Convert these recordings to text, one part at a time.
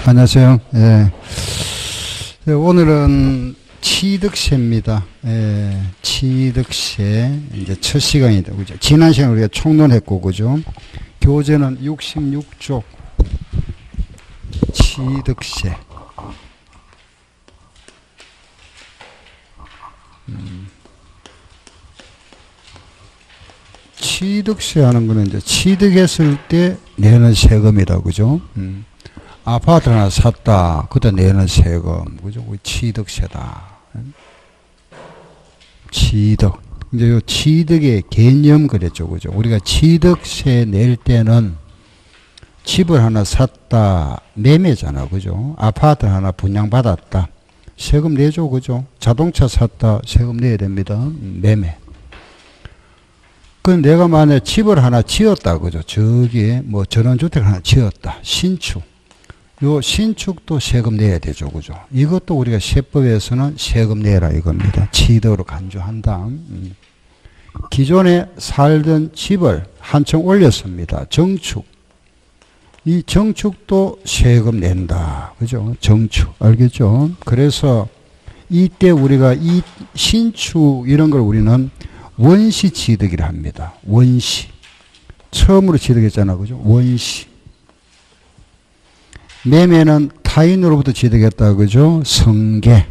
안녕하세요. 예. 오늘은 취득세입니다. 예. 취득세 이제 첫 시간이다, 그죠? 지난 시간 우리가 총론했고, 그죠? 교재는 66쪽 취득세. 취득세 하는 거는 이제 취득했을 때 내는 세금이다, 그죠? 아파트 하나 샀다. 그때 내는 세금. 그죠? 취득세다. 취득. 이제 요 취득의 개념 그랬죠. 그죠? 우리가 취득세 낼 때는 집을 하나 샀다. 매매잖아. 그죠? 아파트 하나 분양받았다. 세금 내죠. 그죠? 자동차 샀다. 세금 내야 됩니다. 매매. 그 내가 만약에 집을 하나 지었다. 그죠? 저기에 뭐 전원주택 하나 지었다. 신축. 요 신축도 세금 내야 되죠. 그죠? 이것도 우리가 세법에서는 세금 내라 이겁니다. 취득으로 간주한다. 기존에 살던 집을 한층 올렸습니다. 정축. 이 정축도 세금 낸다. 그죠? 정축. 알겠죠? 그래서 이때 우리가 이 신축 이런 걸 우리는 원시 취득이라 합니다. 원시. 처음으로 취득했잖아. 그죠? 원시. 매매는 타인으로부터 취득했다. 그죠? 성계.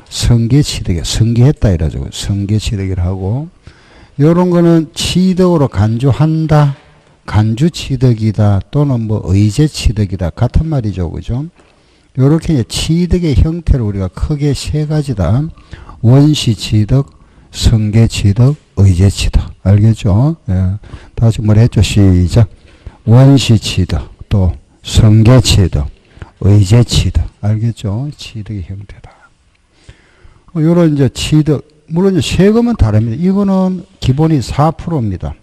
성계 취득이야. 성계했다. 이러죠. 성계 취득이라 하고. 요런 거는 취득으로 간주한다. 간주 취득이다. 또는 뭐 의제 취득이다. 같은 말이죠. 그죠? 요렇게 이제 취득의 형태를 우리가 크게 세 가지다. 원시 취득, 성계 취득, 의제 취득. 알겠죠? 예. 다시 뭘 했죠? 시작. 원시 취득. 또 성계 취득, 의제 취득. 알겠죠? 취득의 형태다. 요런 이제 취득, 물론 이제 세금은 다릅니다. 이거는 기본이 4%입니다.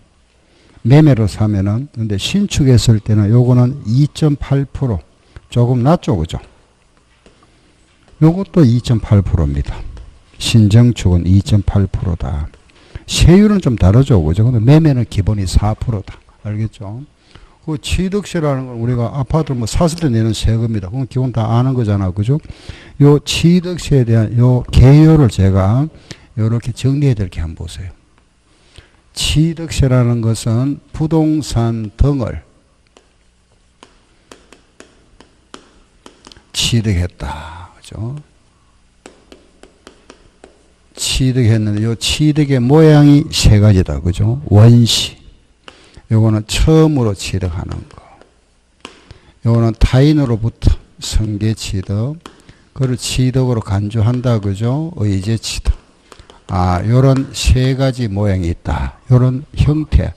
매매로 사면은. 근데 신축했을 때는 요거는 2.8%. 조금 낮죠, 그죠? 요것도 2.8%입니다. 신정축은 2.8%다. 세율은 좀 다르죠, 그죠? 근데 매매는 기본이 4%다. 알겠죠? 그 취득세라는 건 우리가 아파트를 뭐 샀을 때 내는 세금이다. 그건 기본 다 아는 거잖아. 그죠? 요 취득세에 대한 요 개요를 제가 요렇게 정리해야 될 게 한번 보세요. 취득세라는 것은 부동산 등을 취득했다. 그죠? 취득했는데 요 취득의 모양이 세 가지다. 그죠? 원시. 요거는 처음으로 취득하는 거. 요거는 타인으로부터 성계 취득. 그걸 취득으로 간주한다. 그죠? 의제 취득. 아, 요런 세 가지 모양이 있다. 요런 형태.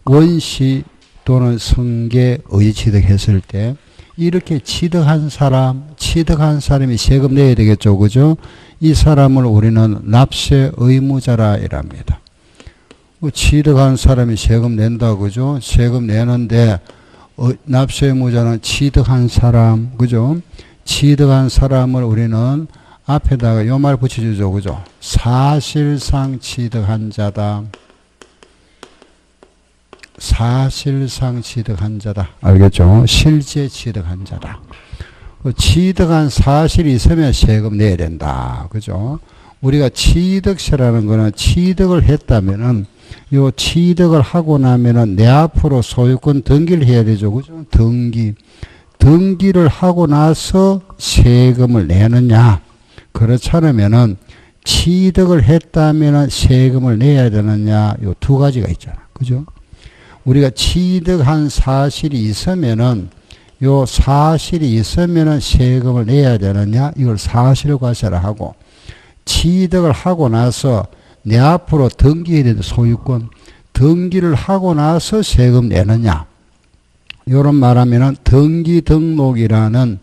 원시 또는 성계 의제 취득했을 때 이렇게 취득한 사람이 세금 내야 되겠죠. 그죠? 이 사람을 우리는 납세 의무자라 이랍니다. 취득한 사람이 세금 낸다. 그죠? 세금 내는데, 납세 의무자는 취득한 사람, 그죠? 취득한 사람을 우리는 앞에다가 요 말 붙여주죠. 그죠? 사실상 취득한 자다. 사실상 취득한 자다. 알겠죠? 실제 취득한 자다. 취득한 사실이 있으면 세금 내야 된다. 그죠? 우리가 취득세라는 거는 취득을 했다면은 요 취득을 하고 나면은 내 앞으로 소유권 등기를 해야 되죠. 그죠? 등기를 하고 나서 세금을 내느냐. 그렇지 않으면은 취득을 했다면은 세금을 내야 되느냐. 요 두 가지가 있잖아. 그죠? 우리가 취득한 사실이 있으면은 요 사실이 있으면은 세금을 내야 되느냐. 이걸 사실과세라 하고 취득을 하고 나서 내 앞으로 등기해야 되는 소유권, 등기를 하고 나서 세금 내느냐. 요런 말하면은 등기 등록이라는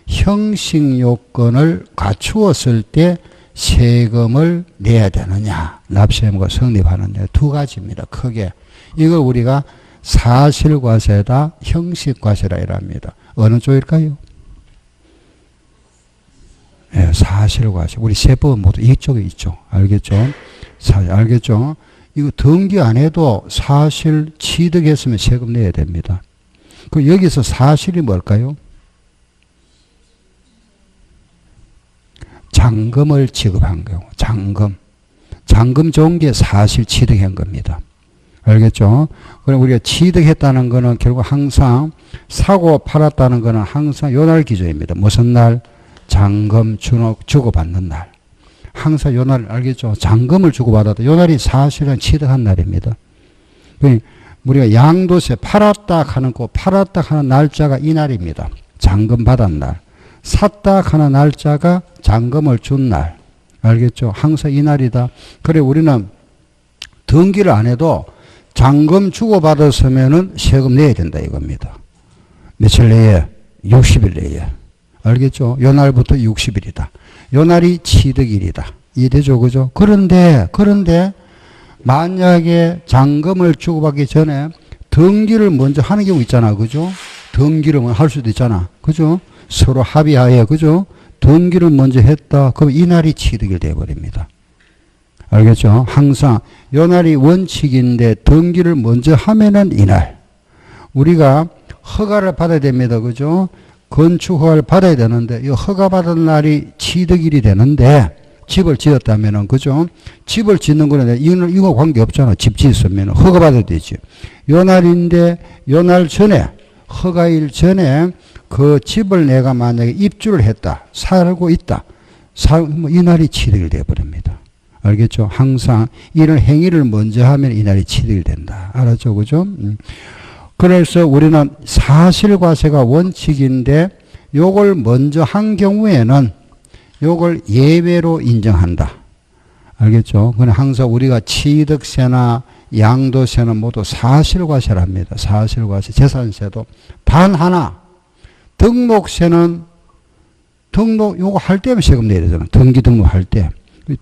형식 요건을 갖추었을 때 세금을 내야 되느냐. 납세 의무가 성립하느냐. 두 가지입니다. 크게. 이걸 우리가 사실과세다, 형식과세라 이랍니다. 어느 쪽일까요? 네, 사실과세. 우리 세법은 모두 이쪽에 있죠. 알겠죠? 알겠죠? 이거 등기 안 해도 사실 취득했으면 세금 내야 됩니다. 그 여기서 사실이 뭘까요? 잔금을 지급한 경우, 잔금 좋은 게 사실 취득한 겁니다. 알겠죠? 그럼 우리가 취득했다는 거는 결국 항상 사고 팔았다는 거는 항상 요 날 기준입니다. 무슨 날? 잔금 주고받는 날. 항상 요 날 알겠죠? 잔금을 주고받아도 요 날이 사실은 취득한 날입니다. 우리가 양도세 팔았다 하는 거, 팔았다 하는 날짜가 이 날입니다. 잔금 받은 날. 샀다 하는 날짜가 잔금을 준 날. 알겠죠? 항상 이 날이다. 그래 우리는 등기를 안 해도 잔금 주고받았으면은 세금 내야 된다 이겁니다. 며칠 내에? 60일 내에. 알겠죠? 요 날부터 60일이다. 요 날이 취득일이다. 이해되죠? 그죠? 그런데 만약에 잔금을 주고받기 전에 등기를 먼저 하는 경우 있잖아. 그죠? 등기를 먼저 할 수도 있잖아. 그죠? 서로 합의하에. 그죠? 등기를 먼저 했다. 그럼 이 날이 취득이 되어버립니다. 알겠죠? 항상 요 날이 원칙인데 등기를 먼저 하면은 이날. 우리가 허가를 받아야 됩니다. 그죠? 건축 허가를 받아야 되는데 이 허가 받은 날이 취득일이 되는데 집을 지었다면은 그죠? 집을 짓는 거는 이거 관계 없잖아. 집 짓으면 허가 받아야 되지. 요 날인데 요 날 전에 허가일 전에 그 집을 내가 만약에 입주를 했다. 살고 있다. 이 날이 취득이 되어버립니다. 알겠죠? 항상 이런 행위를 먼저 하면 이 날이 취득이 된다. 알았죠? 그죠? 그래서 우리는 사실과세가 원칙인데 요걸 먼저 한 경우에는 요걸 예외로 인정한다. 알겠죠? 그냥 항상 우리가 취득세나 양도세는 모두 사실과세랍니다. 사실과세, 재산세도. 단 하나, 등록세는 요거 할 때면 세금 내야 되잖아. 등기 등록할 때.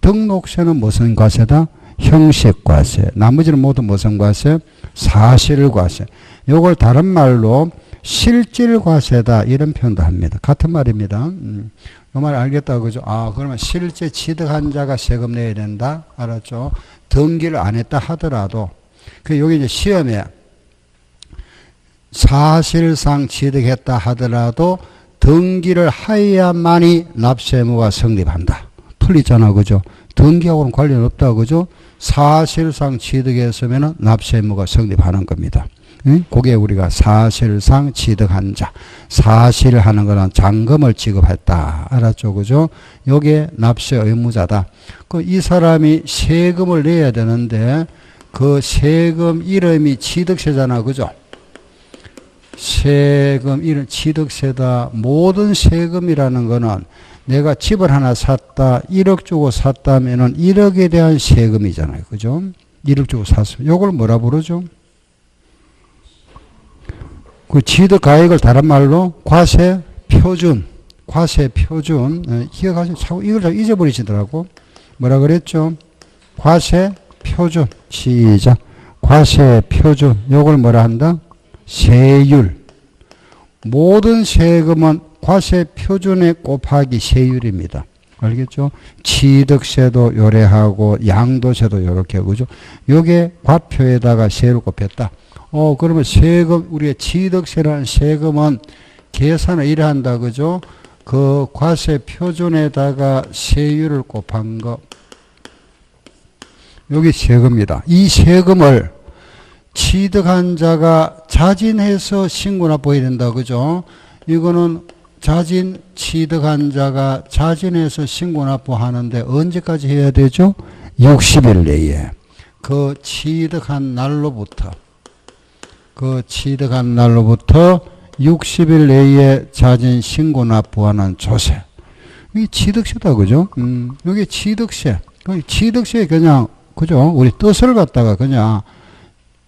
등록세는 무슨 과세다? 형식과세. 나머지는 모두 무슨 과세? 사실과세. 요걸 다른 말로 실질과세다. 이런 표현도 합니다. 같은 말입니다. 요 말 알겠다. 그죠? 아, 그러면 실제 취득한 자가 세금 내야 된다. 알았죠? 등기를 안 했다 하더라도. 여기 이제 시험에 사실상 취득했다 하더라도 등기를 하여야만이 납세 의무가 성립한다. 틀리잖아. 그죠? 등기하고는 관련 없다. 그죠? 사실상 취득했으면 납세 의무가 성립하는 겁니다. 응? 그게 우리가 사실상 취득한 자. 사실하는 거는 잔금을 지급했다. 알았죠? 그죠? 요게 납세 의무자다. 이 사람이 세금을 내야 되는데 그 세금 이름이 취득세잖아. 그죠? 세금 이름 취득세다. 모든 세금이라는 거는 내가 집을 하나 샀다. 1억 주고 샀다면은 1억에 대한 세금이잖아요. 그죠? 1억 주고 샀으면. 요걸 뭐라 부르죠? 그 취득 가액을 다른 말로 과세 표준. 기억하시면 자꾸 이걸 자꾸 잊어버리시더라고. 뭐라 그랬죠? 과세 표준. 시작. 과세 표준. 요걸 뭐라 한다? 세율. 모든 세금은 과세 표준에 곱하기 세율입니다. 알겠죠? 취득세도 요래하고 양도세도 요렇게 그죠? 요게 과표에다가 세율을 곱했다. 그러면 세금, 우리의 취득세라는 세금은 계산을 이래 한다. 그죠? 그 과세 표준에다가 세율을 곱한 거. 여기 세금이다. 이 세금을 취득한 자가 자진해서 신고나 보여야 된다. 그죠? 이거는 취득한 자가 자진해서 신고납부하는데 언제까지 해야 되죠? 60일 내에. 그 취득한 날로부터 60일 내에 자진 신고납부하는 조세. 이게 취득세다. 그죠? 여기 취득세. 취득세 그냥, 그죠? 우리 뜻을 갖다가 그냥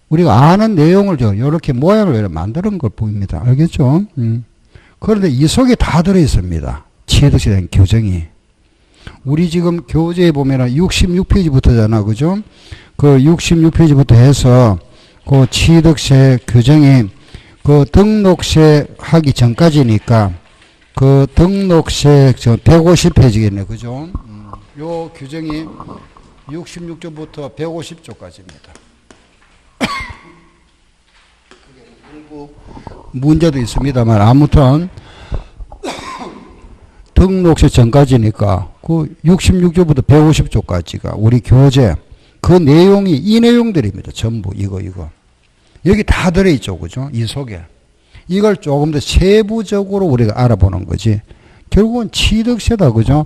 우리가 아는 내용을 이렇게 모양을 만드는 걸 보입니다. 알겠죠? 그런데 이 속에 다 들어있습니다. 취득세에 대한 규정이. 우리 지금 교재에 보면은 66페이지부터잖아. 그죠? 그 66페이지부터 해서 그 취득세 규정이 그 등록세 하기 전까지니까 그 등록세 150페이지겠네. 그죠? 요 규정이 66조부터 150조까지입니다. 문제도 있습니다만 아무튼 등록세 전까지니까 그 66조부터 150조까지가 우리 교재 그 내용이 이 내용들입니다. 전부 이거. 여기 다 들어있죠. 그죠? 이 속에. 이걸 조금 더 세부적으로 우리가 알아보는 거지. 결국은 취득세다. 그죠?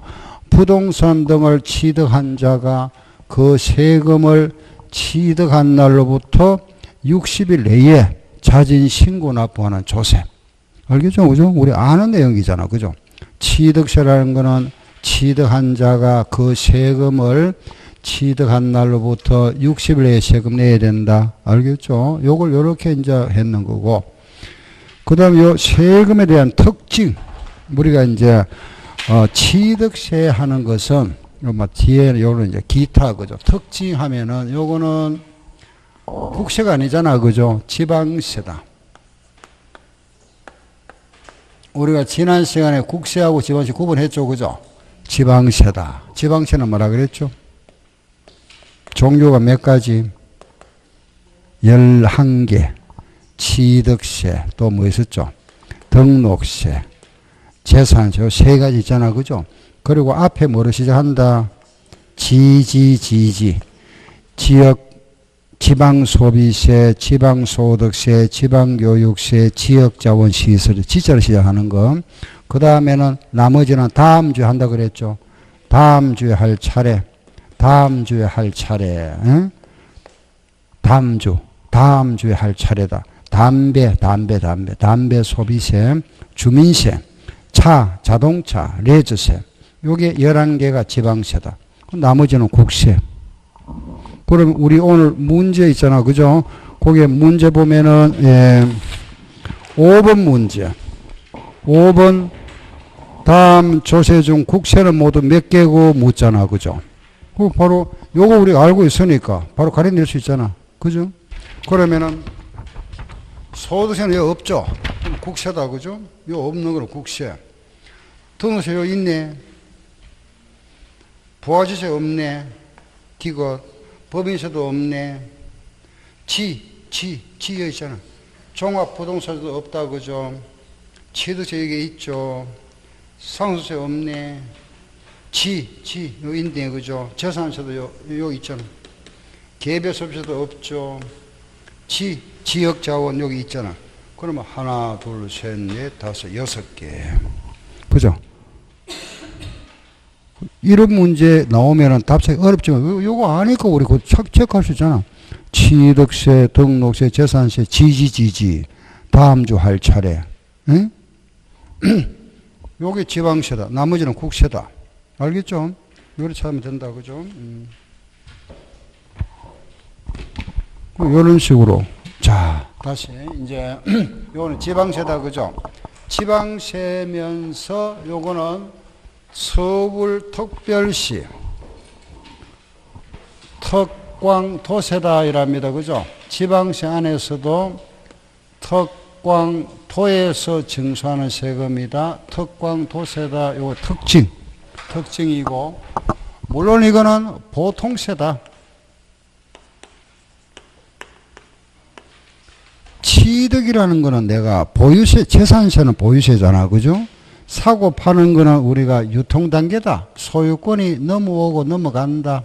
부동산 등을 취득한 자가 그 세금을 취득한 날로부터 60일 내에 자진 신고 납부하는 조세. 알겠죠? 그죠? 우리 아는 내용이잖아. 그죠? 취득세라는 거는 취득한 자가 그 세금을 취득한 날로부터 60일 내에 세금 내야 된다. 알겠죠? 요걸 요렇게 이제 했는 거고. 그 다음에 요 세금에 대한 특징. 우리가 이제, 취득세 하는 것은, 뒤에 요는 이제 기타, 그죠? 특징 하면은 요거는 국세가 아니잖아. 그죠? 지방세다. 우리가 지난 시간에 국세하고 지방세 구분했죠. 그죠? 지방세다. 지방세는 뭐라 그랬죠? 종류가 몇 가지? 11개. 취득세, 또 뭐 있었죠? 등록세, 재산세, 세 가지 있잖아. 그죠? 그리고 앞에 뭐로 시작한다? 지지. 지역, 지방소비세, 지방소득세, 지방교육세, 지역자원시설, 지자로 시작하는 거. 그 다음에는 나머지는 다음 주에 한다 그랬죠. 다음 주에 할 차례. 응? 다음 주에 할 차례다. 담배 소비세, 주민세, 차, 자동차, 레저세. 요게 11개가 지방세다. 나머지는 국세. 그럼 우리 오늘 문제 있잖아. 그죠? 거기에 문제 보면은, 5번 문제. 5번, 다음 조세 중 국세는 모두 몇 개고 묻잖아. 그죠? 바로 요거 우리가 알고 있으니까 바로 가려낼 수 있잖아. 그죠? 그러면은 소득세는 여기 없죠? 그럼 국세다. 그죠? 요 없는 거는 국세. 등록세 여기 있네. 부가세세 없네. 기껏. 법인세도 없네. 여기 있잖아. 종합부동산도 없다. 그죠? 취득세 여기 있죠. 상속세 없네. 여기 있네. 그죠? 재산세도 여기 있잖아. 개별소비세도 없죠. 지역자원 여기 있잖아. 그러면 하나, 둘, 셋, 넷, 다섯, 6개. 그죠? 이런 문제 나오면은 답하기 어렵지만, 요거 아니까 우리 그 체크할 수 있잖아. 취득세, 등록세, 재산세, 지지. 다음 주 할 차례. 응? 요게 지방세다. 나머지는 국세다. 알겠죠? 요렇게 찾으면 된다. 그죠? 이런 식으로. 자, 다시 이제 요거는 지방세다. 그죠? 지방세면서 요거는 서울특별시 특광도세다 이랍니다. 그죠? 지방세 안에서도 특광도에서 징수하는 세금이다. 특광도세다. 요거 특징이고, 물론 이거는 보통세다. 취득이라는 거는 내가 보유세, 재산세는 보유세잖아. 그죠? 사고 파는 거는 우리가 유통단계다. 소유권이 넘어오고 넘어간다.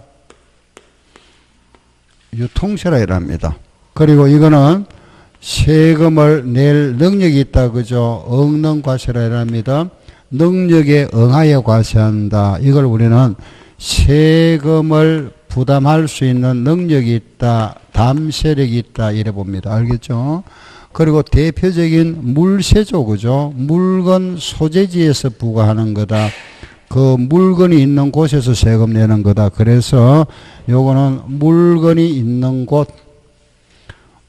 유통세라 이랍니다. 그리고 이거는 세금을 낼 능력이 있다. 그죠? 응능과세라 이랍니다. 능력에 응하여 과세한다. 이걸 우리는 세금을 부담할 수 있는 능력이 있다. 담세력이 있다. 이래 봅니다. 알겠죠? 그리고 대표적인 물세죠. 그죠? 물건 소재지에서 부과하는 거다. 그 물건이 있는 곳에서 세금 내는 거다. 그래서 요거는 물건이 있는 곳,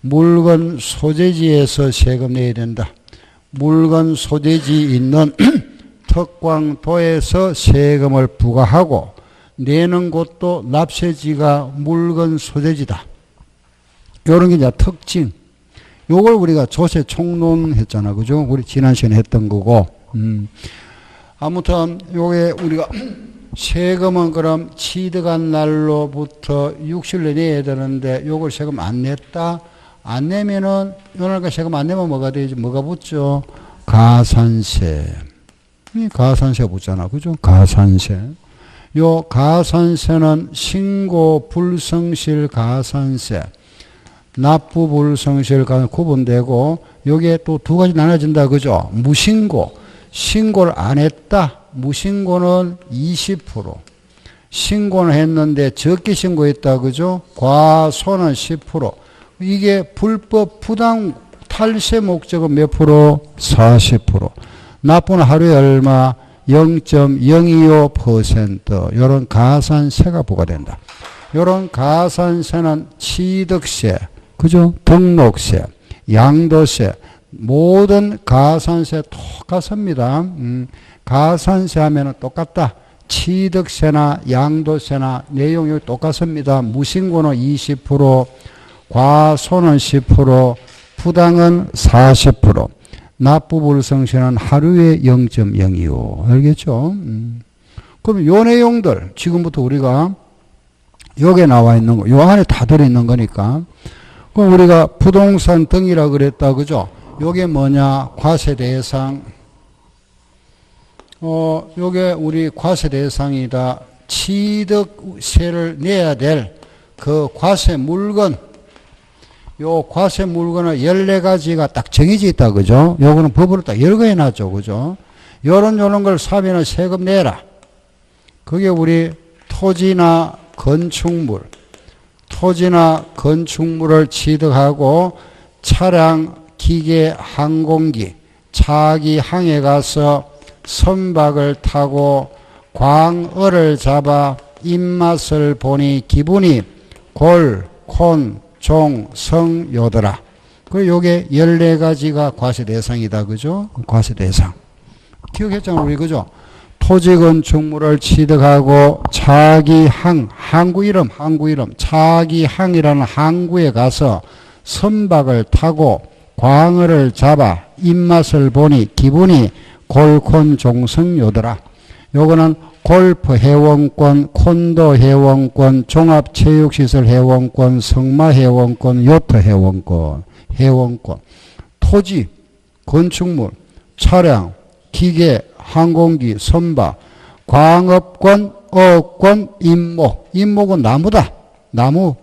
물건 소재지에서 세금 내야 된다. 물건 소재지 있는 특광도에서 세금을 부과하고 내는 곳도 납세지가 물건 소재지다. 요런 게 이제 특징. 요걸 우리가 조세 총론했잖아. 그죠? 우리 지난 시간에 했던 거고. 아무튼 요게 우리가 세금은 그럼 취득한 날로부터 60일 내야 되는데 요걸 세금 안 냈다. 안 내면은 요날까 세금 안 내면 뭐가 되지? 뭐가 붙죠? 가산세. 이 가산세 붙잖아. 그죠? 가산세. 요 가산세는 신고 불성실 가산세, 납부 불성실 가산세 구분되고, 요게 또 두 가지 나눠진다. 그죠? 무신고. 신고를 안 했다. 무신고는 20%. 신고는 했는데 적게 신고했다. 그죠? 과소는 10%. 이게 불법 부당 탈세 목적은 몇 프로? 40%. 납부는 하루에 얼마? 0.025% 이런 가산세가 부과된다. 이런 가산세는 취득세, 그죠? 등록세, 양도세, 모든 가산세 똑같습니다. 가산세 하면은 똑같다. 취득세나 양도세나 내용이 똑같습니다. 무신고는 20%, 과소는 10%, 부당은 40%. 납부불성실은 하루에 0.025. 알겠죠? 그럼 요 내용들, 지금부터 우리가 여기에 나와 있는 거, 요 안에 다 들어있는 거니까. 그럼 우리가 부동산 등이라 그랬다. 그죠? 요게 뭐냐? 과세 대상. 요게 우리 과세 대상이다. 취득세를 내야 될 그 과세 물건. 요 과세 물건은 14가지가 딱 정해져 있다. 그죠? 요거는 법으로 딱 열거해 놨죠. 그죠? 요런 걸 사면은 세금 내라. 그게 우리 토지나 건축물을 취득하고 차량, 기계, 항공기, 차기 항에 가서 선박을 타고 광어를 잡아 입맛을 보니 기분이 골, 콘, 종, 성, 요더라. 그 요게 14가지가 과세 대상이다. 그죠? 과세 대상. 기억했잖아, 우리. 그죠? 토지 건축물을 취득하고 차기 항구 이름, 차기 항이라는 항구에 가서 선박을 타고 광어를 잡아 입맛을 보니 기분이 골콘 종성 요더라. 요거는 골프 회원권, 콘도 회원권, 종합체육시설 회원권, 성마 회원권, 요트 회원권, 토지, 건축물, 차량, 기계, 항공기, 선박, 광업권, 어업권, 임목은 나무다. 나무.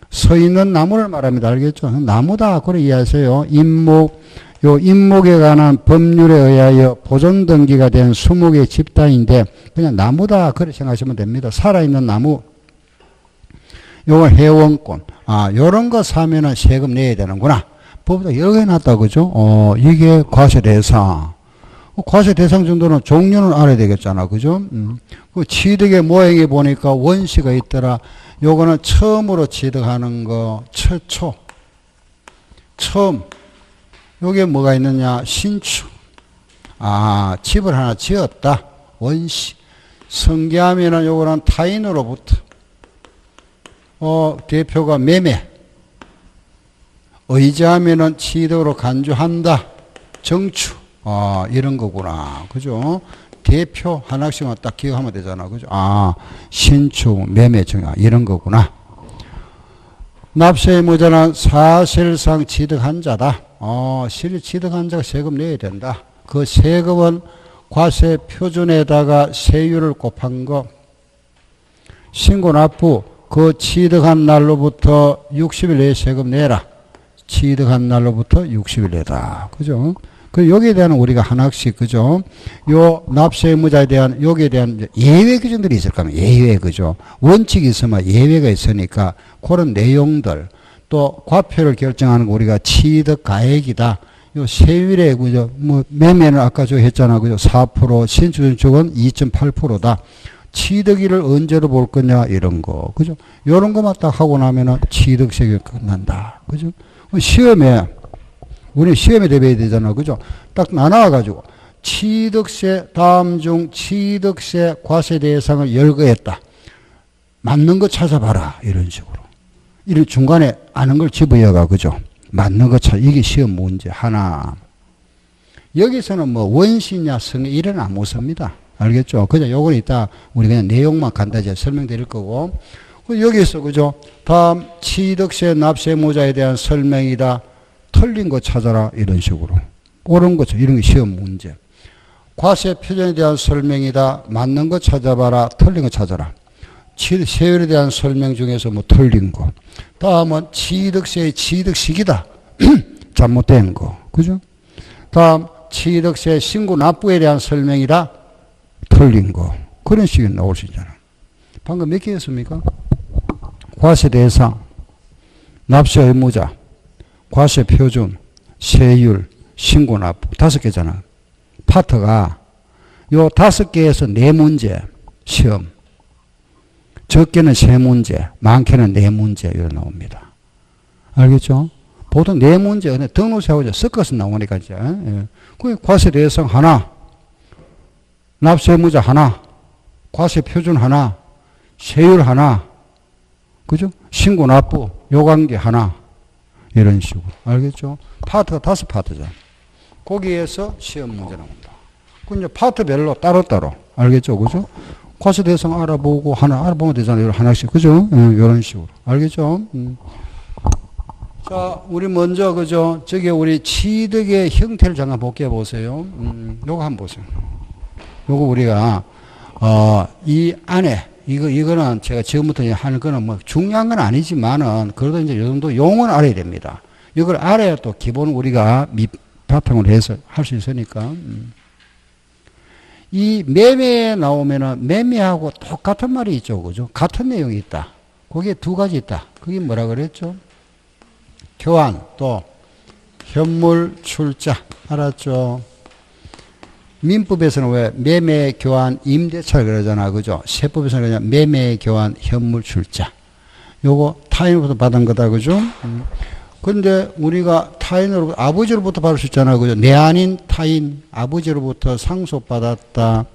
서 있는 나무를 말합니다. 알겠죠? 나무다. 그래 이해하세요. 요 임목에 관한 법률에 의하여 보존 등기가 된 20개의 집단인데 그냥 나무다. 그렇게 생각하시면 됩니다. 살아있는 나무. 요건 회원권. 요런 거 사면은 세금 내야 되는구나. 법보다 여러 개 놨다. 그죠? 이게 과세 대상. 과세 대상 정도는 종류는 알아야 되겠잖아. 그죠? 그 취득의 모양에 보니까 원시가 있더라. 요거는 처음으로 취득하는 거, 최초. 처음. 요게 뭐가 있느냐? 신축. 집을 하나 지었다. 원시. 성계하면은 요거는 타인으로부터. 대표가 매매. 의지하면은 취득으로 간주한다. 정추. 이런 거구나. 그죠? 대표 하나씩만 딱 기억하면 되잖아. 그죠? 신축, 매매, 정야. 이런 거구나. 납세 의무자는 사실상 취득한 자다. 실이 취득한 자가 세금 내야 된다. 그 세금은 과세 표준에다가 세율을 곱한 거. 신고 납부, 그 취득한 날로부터 60일 내에 세금 내라. 취득한 날로부터 60일 내다. 그죠? 그 여기에 대한 우리가 하나씩, 그죠? 요 납세 의무자에 대한 여기에 대한 예외 규정들이 있을 겁니다. 예외. 그죠? 원칙이 있으면 예외가 있으니까 그런 내용들, 또 과표를 결정하는 거 우리가 취득 가액이다. 요 세율에, 그죠? 매매는 아까 저 했잖아. 그죠? 4%, 신축은 2.8%다. 취득일을 언제로 볼 거냐, 이런 거. 그죠? 요런 것만 딱 하고 나면은 취득세가 끝난다. 그죠? 시험에, 우리 시험에 대비해야 되잖아. 그죠? 딱 나눠가지고, 다음 중 취득세 과세 대상을 열거했다. 맞는 거 찾아봐라. 이런 식으로. 이런 중간에 아는 걸 집어여가. 그죠? 맞는 거 이게 시험 문제 하나. 여기서는 원시냐 성이 이런 안 묻습니다. 알겠죠? 그죠? 요건 이따 우리 그냥 내용만 간단히 설명드릴 거고. 여기서, 그죠? 다음 취득세 납세 의무자에 대한 설명이다. 틀린 거 찾아라. 이런 식으로. 옳은 거, 이런 게 시험 문제. 과세 표준에 대한 설명이다. 맞는 거 찾아봐라. 틀린 거 찾아라. 세율에 대한 설명 중에서 뭐 틀린 거. 다음은 취득세의 취득식이다. 잘못된 거. 그죠? 다음 취득세 신고 납부에 대한 설명이다. 틀린 거. 그런 식이 나올 수 있잖아. 방금 몇 개였습니까? 과세 대상, 납세 의무자, 과세 표준, 세율, 신고 납부. 5개잖아. 파트가 요 5개에서 4문제 시험. 적게는 3문제, 많게는 4문제 이렇게 나옵니다. 알겠죠? 보통 4문제, 등록세하고 섞어서 나오니까 이제. 예. 그 과세 대상 하나, 납세 의무자 하나, 과세 표준 하나, 세율 하나, 그죠? 신고 납부, 요관계 하나. 이런 식으로. 알겠죠? 파트가 5파트잖아. 거기에서 시험 문제 나온다. 그 이제 파트별로 따로따로. 알겠죠? 그죠? 과세 대상 알아보고 하나 알아보면 되잖아요. 하나씩. 그죠? 이런 식으로. 알겠죠? 자, 우리 먼저, 그죠? 저기 우리 취득의 형태를 잠깐 볼게요. 보세요. 요거 한번 보세요. 요거 우리가, 이 안에, 이거는 제가 지금부터 하는 거는 뭐 중요한 건 아니지만은, 그래도 이제 요 정도 용어는 알아야 됩니다. 이걸 알아야 또 기본 우리가 바탕으로 해서 할 수 있으니까. 이 매매에 나오면은 매매하고 똑같은 말이 있죠. 그죠? 같은 내용이 있다. 거기에 2가지 있다. 그게 뭐라 그랬죠? 교환, 또 현물 출자. 알았죠? 민법에서는 왜 매매, 교환, 임대차 그러잖아. 그죠? 세법에서는 그냥 매매, 교환, 현물 출자. 요거 타인으로부터 받은 거다. 그죠? 근데 우리가 타인으로부터, 아버지로부터 받을 수 있잖아. 그죠? 내 아닌 타인, 아버지로부터 상속받았다.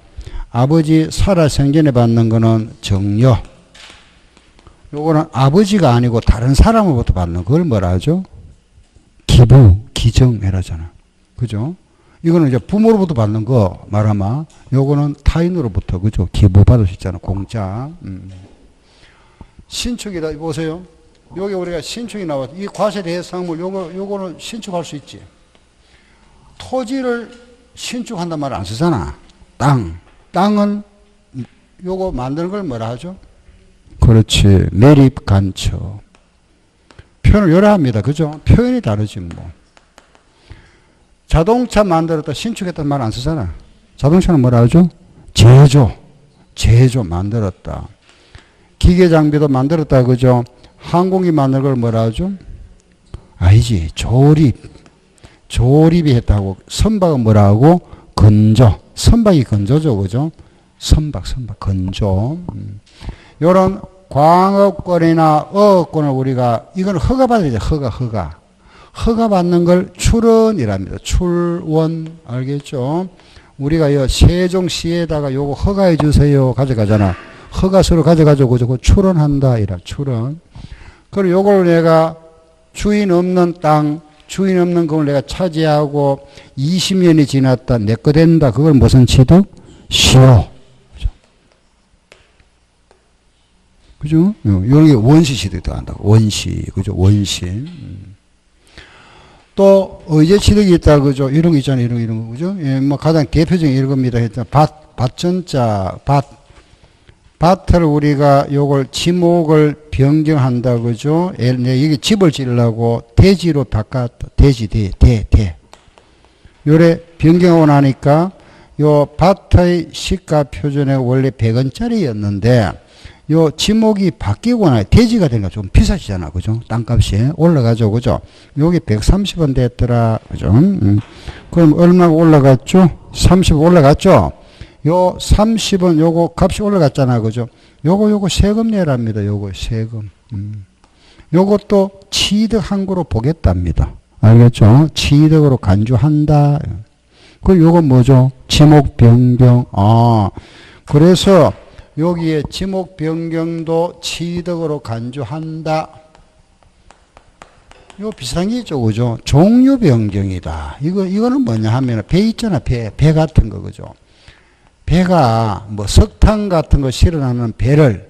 아버지 살아 생전에 받는 거는 정려. 요거는 아버지가 아니고 다른 사람으로부터 받는 그걸 뭐라 하죠? 기부, 기정해라잖아. 그죠? 이거는 이제 부모로부터 받는 거 말하면 요거는 타인으로부터, 그죠? 기부 받을 수 있잖아. 공짜. 신축이다. 보세요. 여기 우리가 신축이 나왔, 이 과세 대상물, 요거는 신축할 수 있지. 토지를 신축한단 말을 안 쓰잖아. 땅은 요거 만드는 걸 뭐라 하죠? 그렇지. 매립 간척. 표현을 여러 합니다. 그죠? 표현이 다르지 뭐. 자동차 만들었다, 신축했다는 말 안 쓰잖아. 자동차는 뭐라 하죠? 제조 만들었다. 기계 장비도 만들었다. 그죠? 항공기 만드는 걸 뭐라 하죠? 아니지. 조립이 했다고. 선박은 뭐라 하고? 건조. 선박이 건조죠. 그죠? 선박, 건조. 요런 광업권이나 어업권을 우리가, 이건 허가받아야 돼. 허가 받는 걸 출원이랍니다. 출원. 알겠죠? 우리가 이 세종시에다가 요거 허가해 주세요. 가져가잖아. 허가서를 가져가지고, 그거 출원한다. 이라, 출원. 그리고 요걸 내가 주인 없는 땅, 주인 없는 걸 내가 차지하고 20년이 지났다. 내 거 된다. 그걸 무슨 취득? 시효. 그죠? 이런 게 원시 취득도 한다고. 원시. 그죠? 원시. 또, 의제 취득이 있다. 그죠? 이런 거 있잖아요. 이런 거. 그죠? 예, 뭐 가장 대표적인 이런 겁니다. 밭전자, 밭을 우리가 요걸 지목을 변경한다. 그죠? 여기 집을 지으려고 대지로 바꿨다. 대. 요래 변경하고 나니까 요 밭의 시가 표준에 원래 100원짜리였는데 요 지목이 바뀌고 나니 대지가 되니까 좀 비싸지잖아. 그죠? 땅값이 올라가죠. 그죠? 여기 130원 됐더라. 그죠? 그럼 얼마가 올라갔죠? 30원 올라갔죠? 요 30원 요거 값이 올라갔잖아. 그죠? 요거 세금 내랍니다. 요거 세금. 요것도 취득한 거로 보겠답니다. 알겠죠? 취득으로 간주한다. 그 요거 뭐죠? 지목 변경. 그래서 여기에 지목 변경도 취득으로 간주한다. 요 비슷한 게 있죠. 그죠? 종류 변경이다. 이거는 뭐냐 하면 배 있잖아. 배 같은 거. 그죠? 배가 뭐 석탄 같은 거 실어나는 배를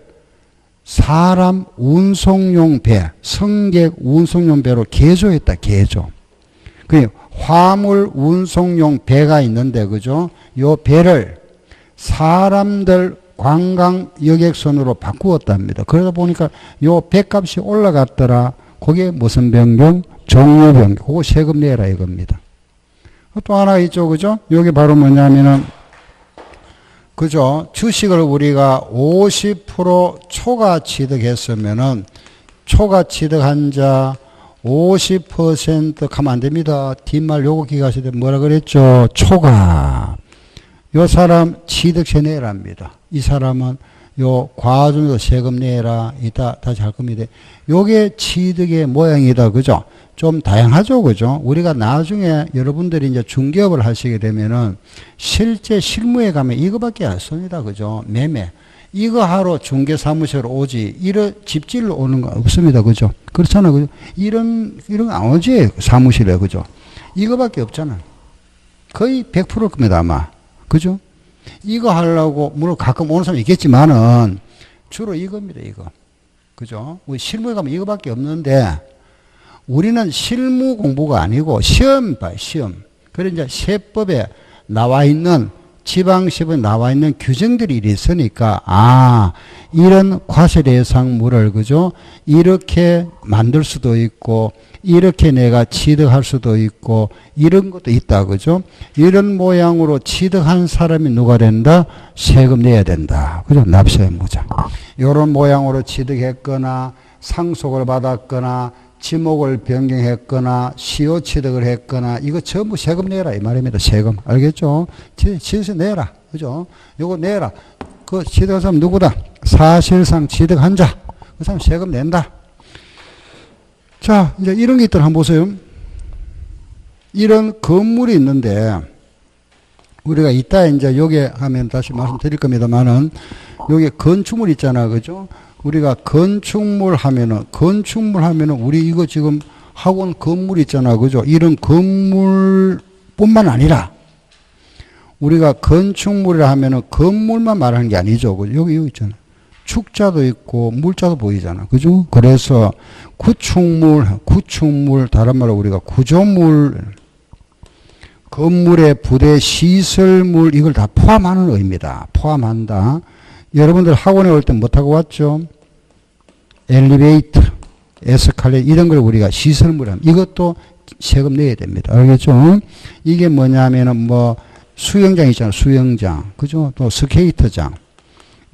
사람 운송용 배, 승객 운송용 배로 개조했다. 개조. 그 화물 운송용 배가 있는데, 그죠? 요 배를 사람들 관광 여객선으로 바꾸었답니다. 그러다 보니까 요 배값이 올라갔더라. 그게 무슨 변경? 종료 변경. 그거 세금 내라 이겁니다. 또 하나 있죠, 그죠? 여기 바로 뭐냐면은, 그죠? 주식을 우리가 50% 초과 취득했으면은, 초과 취득한 자 50% 가면 안 됩니다. 뒷말 요거 기가시대 뭐라 그랬죠? 초과. 요 사람 취득세 내랍니다. 이 사람은 요 과중도 세금 내라. 이따 다시 할 겁니다. 요게 취득의 모양이다. 그죠? 좀 다양하죠. 그죠? 우리가 나중에 여러분들이 이제 중개업을 하시게 되면은 실제 실무에 가면 이거밖에 안 씁니다. 그죠? 매매. 이거 하러 중개사무소로 오지. 이런 집질로 오는 거 없습니다. 그죠? 그렇잖아요. 그죠? 이런 안 오지. 사무실에. 그죠? 이거밖에 없잖아. 거의 100%일 겁니다. 아마. 그죠? 이거 하려고, 물론 가끔 오는 사람 있겠지만은, 주로 이겁니다, 이거. 그죠? 우리 실무에 가면 이거밖에 없는데, 우리는 실무 공부가 아니고, 시험 봐요, 시험. 그래, 이제 세법에 나와 있는, 지방시법에 나와 있는 규정들이 있으니까, 이런 과세대상물을, 그죠? 이렇게 만들 수도 있고, 이렇게 내가 취득할 수도 있고 이런 것도 있다. 그죠? 이런 모양으로 취득한 사람이 누가 된다? 세금 내야 된다. 그죠? 납세의무자. 이런 모양으로 취득했거나 상속을 받았거나 지목을 변경했거나 시효 취득을 했거나 이거 전부 세금 내라 이 말입니다. 세금. 알겠죠? 취득세 내라. 그죠? 요거 내라. 그 취득한 사람 누구다? 사실상 취득한 자. 그 사람 세금 낸다. 자, 이제 이런 게 있더라. 한번 보세요. 이런 건물이 있는데, 우리가 이따 이제 여기에 하면 다시 말씀드릴 겁니다만은, 여기 건축물 있잖아. 그죠? 우리가 건축물 하면은, 우리 이거 지금 학원 건물 있잖아. 그죠? 이런 건물뿐만 아니라, 우리가 건축물이라 하면은 건물만 말하는 게 아니죠. 그죠? 여기 있잖아. 축자도 있고 물자도 보이잖아. 그죠? 그래서 구축물, 다른 말로 우리가 구조물, 건물의 부대 시설물 이걸 다 포함하는 의미다. 포함한다. 여러분들 학원에 올 때 뭐 타고 왔죠? 엘리베이터, 에스컬레이터 이런 걸 우리가 시설물 하면 이것도 세금 내야 됩니다. 알겠죠? 이게 뭐냐면은 뭐 수영장 있잖아. 수영장. 그죠? 또 스케이트장.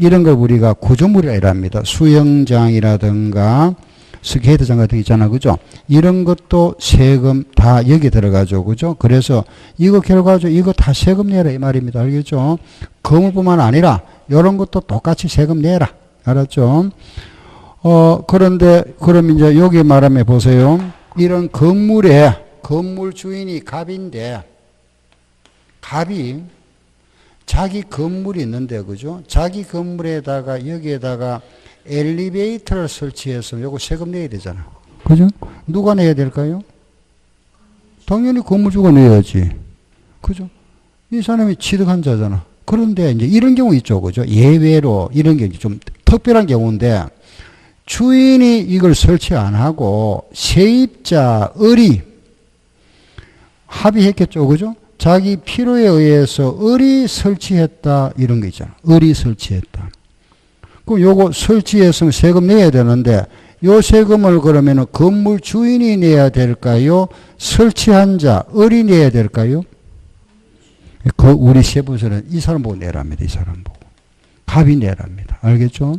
이런 걸 우리가 구조물이라 이랍니다. 수영장이라든가 스케이트장 같은 게 있잖아. 그죠? 이런 것도 세금 다 여기 들어가죠. 그죠? 그래서 이거 결과적으로 이거 다 세금 내라 이 말입니다. 알겠죠? 건물뿐만 아니라 이런 것도 똑같이 세금 내라. 알았죠? 그런데 그럼 이제 여기 말하면 보세요. 이런 건물에 건물 주인이 갑인데 갑이 자기 건물이 있는데, 그죠? 자기 건물에다가, 여기에다가 엘리베이터를 설치해서 요거 세금 내야 되잖아. 그죠? 누가 내야 될까요? 당연히 건물주가 내야지. 그죠? 이 사람이 취득한 자잖아. 그런데 이제 이런 경우 있죠. 그죠? 예외로 이런 게 좀 특별한 경우인데, 주인이 이걸 설치 안 하고 세입자, 을이 합의했겠죠. 그죠? 자기 필요에 의해서 을이 설치했다 이런 거 있잖아. 을이 설치했다. 그럼 요거 설치해서 세금 내야 되는데 요 세금을 그러면은 건물 주인이 내야 될까요? 설치한 자 을이 내야 될까요? 그 우리 세부서는 이 사람 보고 내랍니다. 이 사람 보고. 갑이 내랍니다. 알겠죠?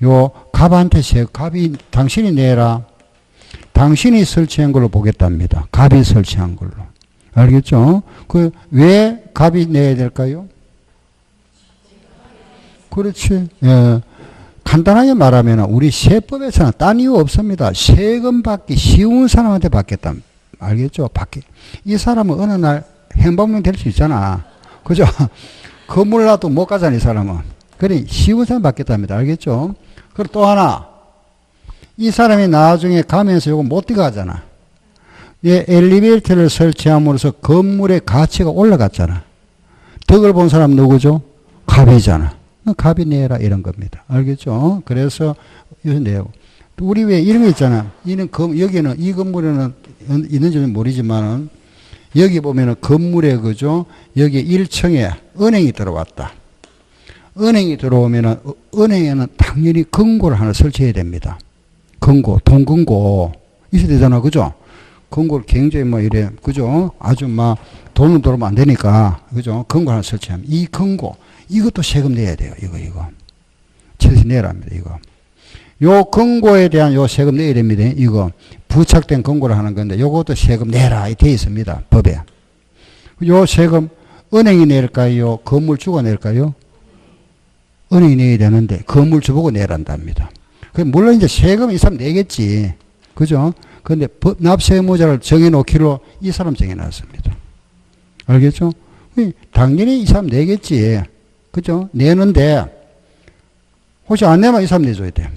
요 갑한테 갑이 당신이 내라. 당신이 설치한 걸로 보겠답니다. 갑이 설치한 걸로. 알겠죠? 왜 갑이 내야 될까요? 그렇지. 예. 간단하게 말하면 우리 세법에서는 딴 이유 없습니다. 세금 받기 쉬운 사람한테 받겠다. 알겠죠? 이 사람은 어느 날 행방명 될 수 있잖아. 그죠? 건물 놔도 못 가잖아, 이 사람은. 그래, 쉬운 사람 받겠답니다. 알겠죠? 그리고 또 하나. 이 사람이 나중에 가면서 이거 못 들어가잖아. 엘리베이터를 설치함으로써 건물의 가치가 올라갔잖아. 덕을 본 사람 누구죠? 갑이잖아. 갑이 내라 이런 겁니다. 알겠죠? 그래서 이거 내고. 우리 왜 이런 거 있잖아. 여기는 이 건물에는 있는지는 모르지만은 여기 보면은 건물에 그죠? 여기 1층에 은행이 들어왔다. 은행이 들어오면은 은행에는 당연히 금고를 하나 설치해야 됩니다. 금고, 돈금고 있어야 되잖아, 그죠? 금고를 굉장히 뭐 이래, 그죠? 아주 막 돈은 들어오면 안 되니까, 그죠? 금고 하나 설치하면 이 금고 이것도 세금 내야 돼요. 이거 최소 내야 합니다. 이거. 요 금고에 대한 요 세금 내야 됩니다. 이거 부착된 금고를 하는 건데 요것도 세금 내라 이 돼 있습니다. 법에. 요 세금 은행이 낼까요? 건물주가 낼까요? 은행이 내야 되는데 건물주 보고 내란답니다. 물론 이제 세금 이 사람 내겠지. 그죠? 근데 납세 의무자를 정해놓기로 이 사람 정해놨습니다. 알겠죠? 당연히 이 사람 내겠지. 그죠? 내는데 혹시 안 내면 이 사람 내줘야 돼.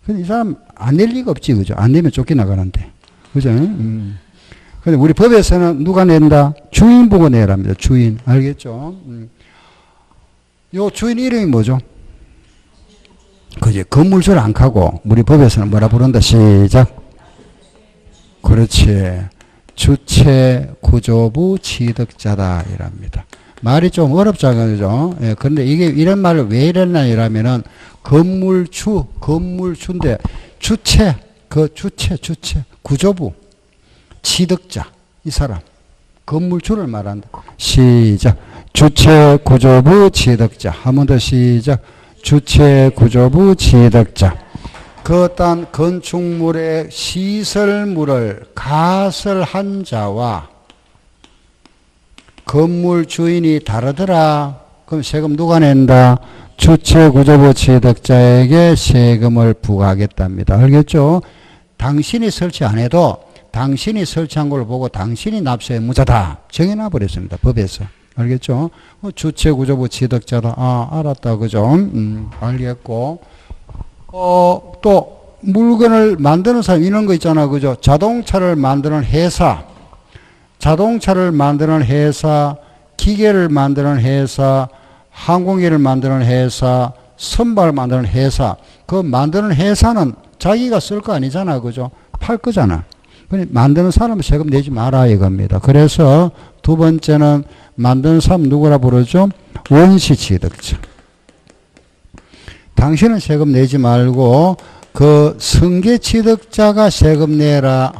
근데 이 사람 안 낼 리가 없지. 그죠? 안 내면 쫓겨나가는데. 그죠? 근데 우리 법에서는 누가 낸다? 주인 보고 내랍니다. 주인. 알겠죠? 요 주인 이름이 뭐죠? 그지? 건물주를 안 가고 우리 법에서는 뭐라 부른다? 시작. 그렇지. 주체 구조부 취득자다 이랍니다. 말이 좀 어렵잖아요. 그죠? 예, 그런데 이게 이런 말을 왜 이랬나 이라면은 건물주인데 주체 구조부 취득자 이 사람 건물주를 말한다. 시작. 주체 구조부 취득자. 한 번 더 시작. 주체 구조부 취득자. 그 어떤 건축물의 시설물을 가설한 자와 건물 주인이 다르더라. 그럼 세금 누가 낸다? 주체 구조부 취득자에게 세금을 부과하겠답니다. 알겠죠? 당신이 설치 안 해도 당신이 설치한 걸 보고 당신이 납세 의무자다. 정해놔 버렸습니다. 법에서. 알겠죠? 주체 구조부 취득자다. 아, 알았다. 그죠? 알겠고. 또 물건을 만드는 사람 이런 거 있잖아. 그죠? 자동차를 만드는 회사, 기계를 만드는 회사, 항공기를 만드는 회사, 선박을 만드는 회사. 그 만드는 회사는 자기가 쓸 거 아니잖아. 그죠? 팔 거잖아. 근데 만드는 사람은 세금 내지 마라 이겁니다. 그래서 두 번째는 만드는 사람 누구라 부르죠? 원시 취득자. 당신은 세금 내지 말고 그 승계 취득자가 세금 내라.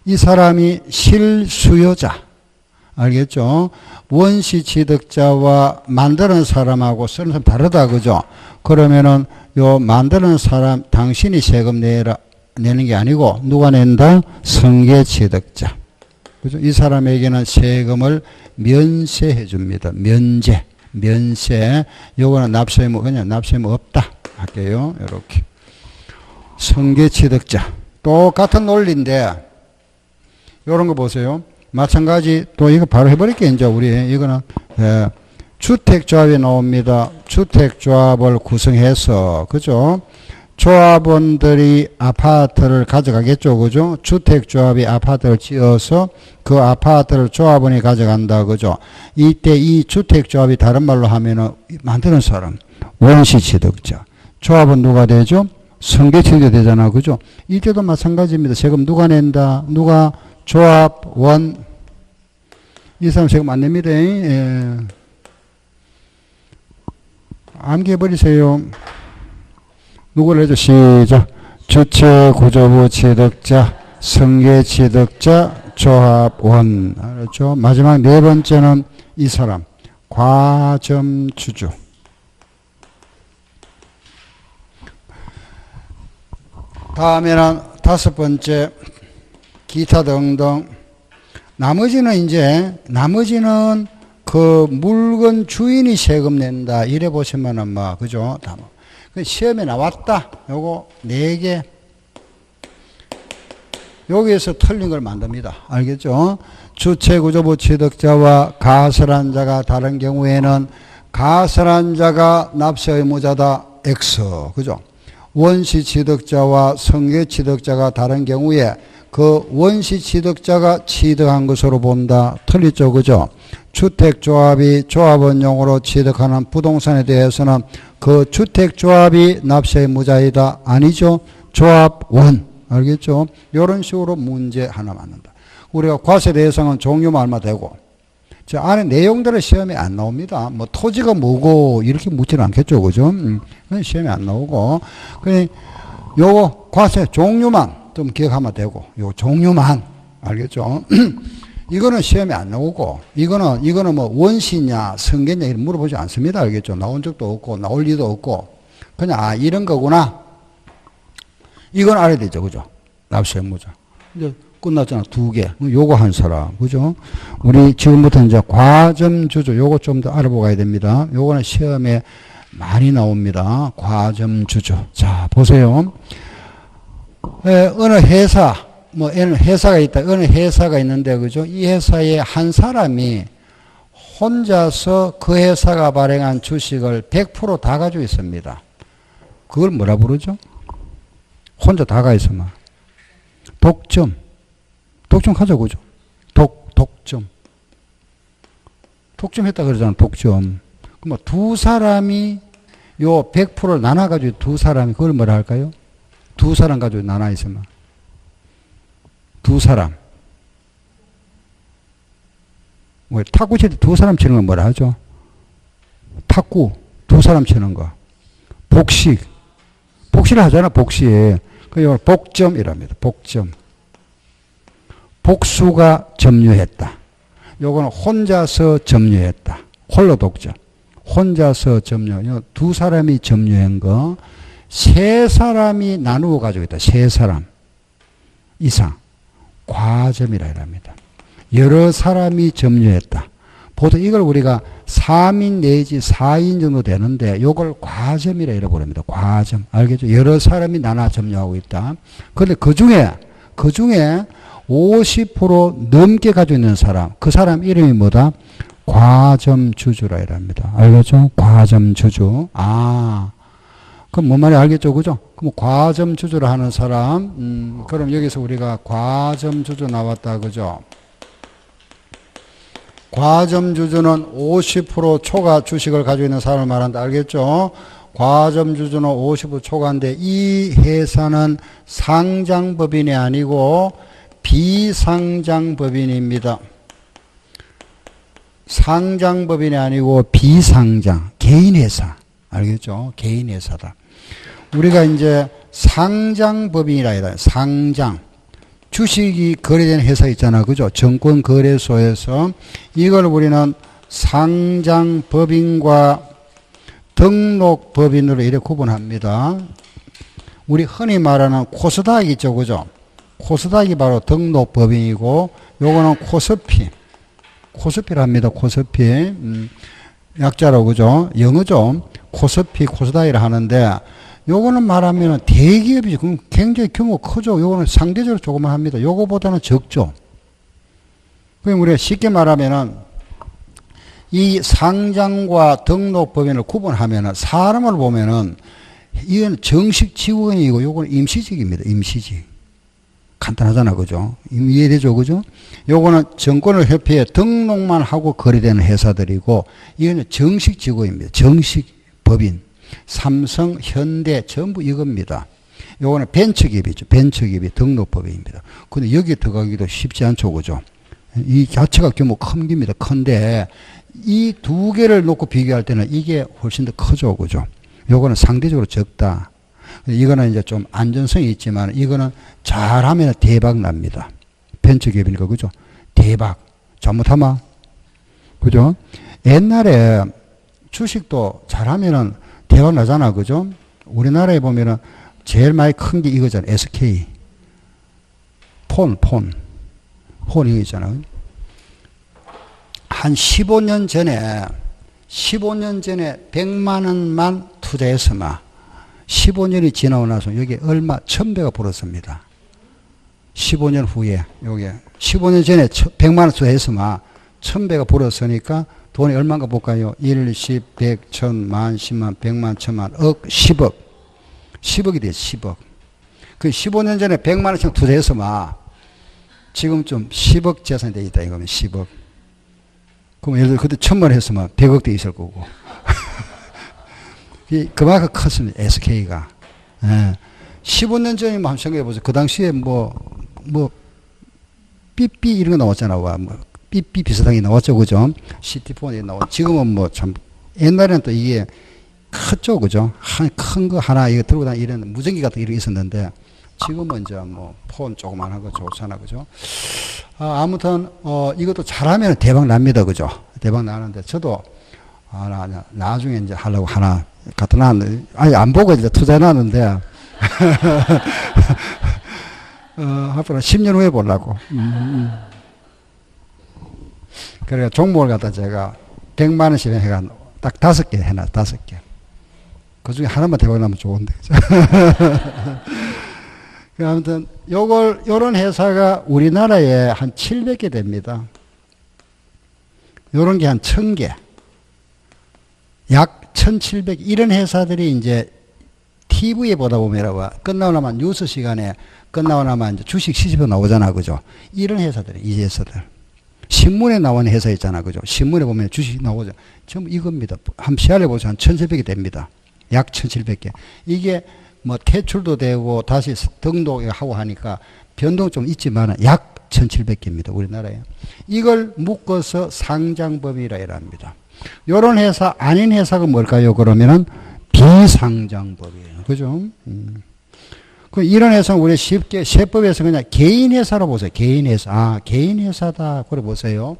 이 사람이 실수요자. 알겠죠? 원시 취득자와 만드는 사람하고 쓰는 사람 다르다. 그죠? 그러면은 요 만드는 사람 당신이 세금 내는 게 아니고 누가 낸다? 승계 취득자. 그죠? 이 사람에게는 세금을 면세해 줍니다. 면세. 요거는 납세 의무, 그냥 납세 의무 없다. 할게요. 요렇게. 승계 취득자. 똑같은 논리인데, 요런 거 보세요. 마찬가지, 또 이거 바로 해버릴게요. 이제 우리, 이거는, 주택조합이 나옵니다. 주택조합을 구성해서, 그죠? 조합원들이 아파트를 가져가겠죠. 그죠? 주택조합이 아파트를 지어서 그 아파트를 조합원이 가져간다. 그죠? 이때 이 주택조합이 다른 말로 하면은 만드는 사람, 원시취득자. 조합은 누가 되죠? 승계취득자 되잖아. 그죠? 이때도 마찬가지입니다. 세금 누가 낸다? 누가? 조합원. 이 사람 세금 안 냅니다. 예. 암기해버리세요. 누구를 해줘? 시작. 주체 구조부 취득자, 승계 취득자, 조합원. 알았죠? 마지막 네 번째는 이 사람. 과점주주. 다음에는 다섯 번째. 기타 등등. 나머지는 그 물건 주인이 세금 낸다. 이래 보시면은 뭐, 그죠? 시험에 나왔다. 요거 4개. 여기에서 틀린 걸 만듭니다. 알겠죠? 주체구조부 취득자와 가설한 자가 다른 경우에는 가설한 자가 납세 의무자다. X. 그죠? 원시 취득자와 승계 취득자가 다른 경우에 그 원시 취득자가 취득한 것으로 본다. 틀리죠. 그죠? 주택조합이 조합원용으로 취득하는 부동산에 대해서는 그 주택조합이 납세 의무자이다. 아니죠. 조합원. 알겠죠? 이런 식으로 문제 하나 맞는다. 우리가 과세 대상은 종류만 얼마 되고, 저 안에 내용들은 시험에 안 나옵니다. 뭐 토지가 뭐고 이렇게 묻지는 않겠죠, 그죠? 그건 시험에 안 나오고, 그냥 요 과세 종류만 좀 기억하면 되고, 요 종류만 알겠죠? 이거는 시험에 안 나오고, 이거는 뭐 원시냐 성계냐 이런 물어보지 않습니다, 알겠죠? 나온 적도 없고 나올 리도 없고, 그냥 이런 거구나. 이건 알아야 되죠, 그죠? 납세 의무자. 이제 끝났잖아, 2개. 요거 한 사람, 그죠? 우리 지금부터 이제 과점주주, 요거 좀 더 알아보고 가야 됩니다. 요거는 시험에 많이 나옵니다. 과점주주. 자, 보세요. 어느 회사, 뭐, 회사가 있다. 어느 회사가 있는데, 그죠? 이 회사에 한 사람이 혼자서 그 회사가 발행한 주식을 100% 다 가지고 있습니다. 그걸 뭐라 부르죠? 혼자 다 가 있으면. 독점. 독점 하죠, 그죠? 독점. 독점했다 그러잖아, 독점. 그럼 두 사람이 요 100%를 나눠가지고 두 사람이 그걸 뭐라 할까요? 두 사람 가지고 나눠 있으면. 두 사람. 뭐, 탁구 칠 때 두 사람 치는 건 뭐라 하죠? 탁구. 두 사람 치는 거. 복식. 복식을 하잖아, 복식. 그 복점이랍니다. 복점. 복수가 점유했다. 요거는 혼자서 점유했다. 홀로 독점. 혼자서 점유. 두 사람이 점유한 거. 세 사람이 나누어 가지고 있다. 세 사람 이상. 과점이라 합니다. 여러 사람이 점유했다. 보통 이걸 우리가 3인 내지 4인 정도 되는데 요걸 과점이라 이라고 부릅니다. 과점. 알겠죠? 여러 사람이 나눠 점유하고 있다. 그런데 그 중에 50% 넘게 가지고 있는 사람, 그 사람 이름이 뭐다? 과점주주라 이랍니다. 알겠죠? 과점주주. 그럼 뭔 말인지 알겠죠? 그죠? 그럼 과점주주를 하는 사람, 그럼 여기서 우리가 과점주주 나왔다. 그죠? 과점주주는 50% 초과 주식을 가지고 있는 사람을 말한다. 알겠죠? 과점주주는 50% 초과인데 이 회사는 상장법인이 아니고 비상장법인입니다. 상장법인이 아니고 비상장. 개인회사. 알겠죠? 개인회사다. 우리가 이제 상장법인이라 해야 돼요. 상장. 주식이 거래되는 회사 있잖아. 그죠? 증권거래소에서 이걸 우리는 상장법인과 등록법인으로 이렇게 구분합니다. 우리 흔히 말하는 코스닥 있죠. 그죠? 코스닥이 바로 등록법인이고 요거는 코스피랍니다. 코스피. 약자로 그죠? 영어죠. 코스닥이라 하는데 요거는 말하면 대기업이죠. 그럼 굉장히 규모 크죠. 요거는 상대적으로 조금만 합니다. 요거보다는 적죠. 그럼 우리가 쉽게 말하면은 이 상장과 등록법인을 구분하면은 사람을 보면은 이건 정식 직원이고 요거는 임시직입니다. 임시직. 간단하잖아. 그죠? 이해되죠? 그죠? 요거는 증권을 협회에 등록만 하고 거래되는 회사들이고 이거는 정식 직원입니다. 정식 법인. 삼성, 현대 전부 이겁니다. 요거는 벤처기업이죠. 벤처기업이 등록법인입니다. 근데 여기 들어가기도 쉽지 않죠. 그죠? 이 자체가 규모 큰 겁니다. 큰데 이 두 개를 놓고 비교할 때는 이게 훨씬 더 크죠. 그죠? 요거는 상대적으로 적다. 이거는 이제 좀 안전성이 있지만 이거는 잘하면 대박 납니다. 벤처기업이니까. 그죠? 대박. 잘못하면. 그죠? 옛날에 주식도 잘하면은 대박 나잖아. 그죠? 우리나라에 보면은 제일 많이 큰 게 이거잖아. SK. 폰 이거 있잖아. 한 15년 전에 100만 원만 투자했으면 15년이 지나고 나서 여기 얼마 1000배가 벌었습니다. 15년 후에 요게 15년 전에 100만 원 투자했으면 1000배가 벌었으니까 돈이 얼마인가 볼까요? 1, 10, 100, 1000, 만, 10만, 100만, 1000만, 억, 10억. 10억이 돼, 10억. 그 15년 전에 100만 원씩 투자했으면 지금 좀 10억 재산이 돼 있다 이거면 10억. 그럼 예를 들어 그때 1000만 원 했으면 100억 돼 있을 거고. 그만큼 컸습니다. SK가. 예. 15년 전이면 한번 생각해 보세요. 그 당시에 삐삐 이런 거 나왔잖아. 와, 뭐, 삐삐 비슷한 게 나왔죠. 그죠? 시티폰이 나왔, 지금은 뭐 참, 옛날에는 또 이게 컸죠. 그죠? 큰 거 하나 이거 들고 다니는 이런 무전기 같은 이런 게 있었는데, 지금은 이제 뭐, 폰 조그만한 거 좋잖아. 그죠? 아무튼, 이것도 잘하면 대박 납니다. 그죠? 대박 나는데, 저도, 나중에 이제 하려고 하나 갖다 놨는데, 아니, 안 보고 이제 투자해 놨는데, 앞으로 10년 후에 보려고. 그러니까 종목을 갖다 제가 100만 원씩 해가 딱 5개 해놔, 5개. 그 중에 하나만 대박 나면 좋은데. 아무튼, 요런 회사가 우리나라에 한 700개 됩니다. 요런 게 한 1000개. 약 1700, 이런 회사들이 이제 TV에 보다 보면 끝나고 나면 뉴스 시간에 끝나고 나면 이제 주식 시집에 나오잖아. 그죠? 이런 회사들이, 이 회사들. 신문에 나오는 회사 있잖아. 그죠? 신문에 보면 주식 나오죠. 전부 이겁니다. 한번 시간을 보죠. 한 1700개 됩니다. 약 1700개. 이게 뭐 퇴출도 되고 다시 등록하고 하니까 변동 좀 있지만 약 1700개입니다. 우리나라에. 이걸 묶어서 상장법이라 합니다. 요런 회사, 아닌 회사가 뭘까요? 그러면은 비상장법이에요. 그죠? 이런 회사는 우리 쉽게 세법에서 그냥 개인 회사로 보세요. 개인 회사. 개인 회사다. 그래 보세요.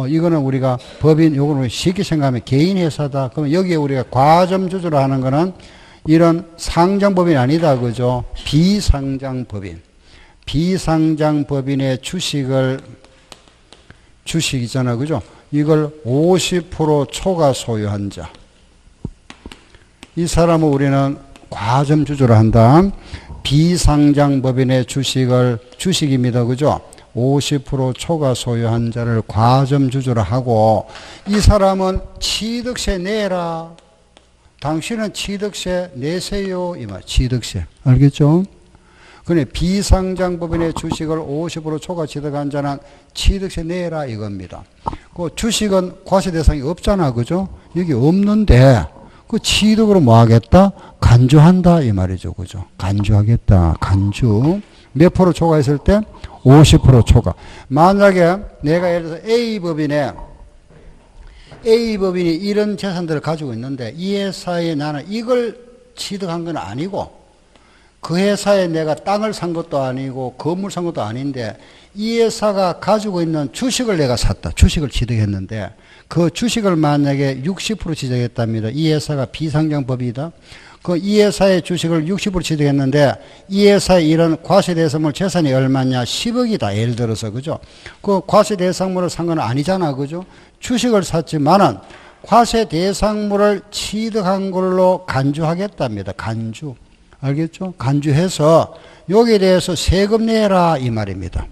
이거는 우리가 법인, 요거는 쉽게 생각하면 개인 회사다. 그러면 여기에 우리가 과점주주로 하는 거는 이런 상장법인이 아니다. 그죠? 비상장법인. 비상장법인의 주식이잖아. 그죠? 이걸 50% 초과 소유한 자. 이 사람은 우리는 과점주주로 한다. 비상장법인의 주식입니다. 그죠? 50% 초과 소유한 자를 과점주주로 하고, 이 사람은 취득세 내라. 당신은 취득세 내세요. 이 말, 취득세. 알겠죠? 그런데 비상장법인의 주식을 50% 초과 취득한 자는 취득세 내라 이겁니다. 그 주식은 과세 대상이 없잖아. 그죠? 여기 없는데, 그 취득으로 뭐 하겠다? 간주한다. 이 말이죠. 그죠? 간주하겠다. 간주. 몇 프로 초과했을 때? 50% 초과. 만약에 내가 예를 들어서 A법인이 이런 재산들을 가지고 있는데 이 회사에 나는 이걸 취득한 건 아니고 그 회사에 내가 땅을 산 것도 아니고 건물 산 것도 아닌데 이 회사가 가지고 있는 주식을 내가 샀다. 주식을 취득했는데 그 주식을 만약에 60% 취득했답니다. 이 회사가 비상장법이다. 그 이 회사의 주식을 60% 취득했는데 이 회사의 이런 과세대상물 재산이 얼마냐? 10억이다. 예를 들어서. 그죠? 그 과세대상물을 산 건 아니잖아. 그죠? 주식을 샀지만은 과세대상물을 취득한 걸로 간주하겠답니다. 간주. 알겠죠? 간주해서 여기에 대해서 세금 내라 이 말입니다.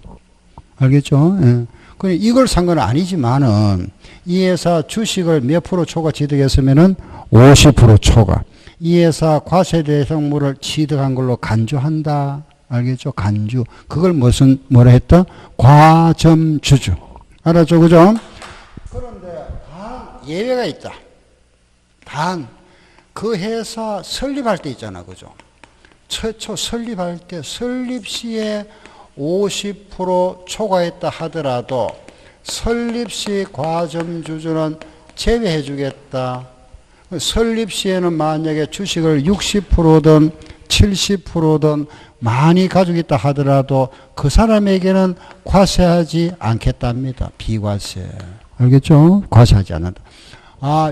알겠죠? 예. 이걸 산 건 아니지만은 이 회사 주식을 몇 프로 초과 취득했으면은 50% 초과. 이 회사 과세대상물을 취득한 걸로 간주한다. 알겠죠? 간주. 그걸 뭐라 했다? 과점주주. 알았죠? 그죠? 그런데 단 예외가 있다. 단 그 회사 설립할 때 있잖아. 그죠? 최초 설립할 때 설립 시에 50% 초과했다 하더라도 설립 시 과점주주는 제외해 주겠다. 설립 시에는 만약에 주식을 60%든 70%든 많이 가지고 있다 하더라도 그 사람에게는 과세하지 않겠답니다. 비과세. 알겠죠? 과세하지 않는다.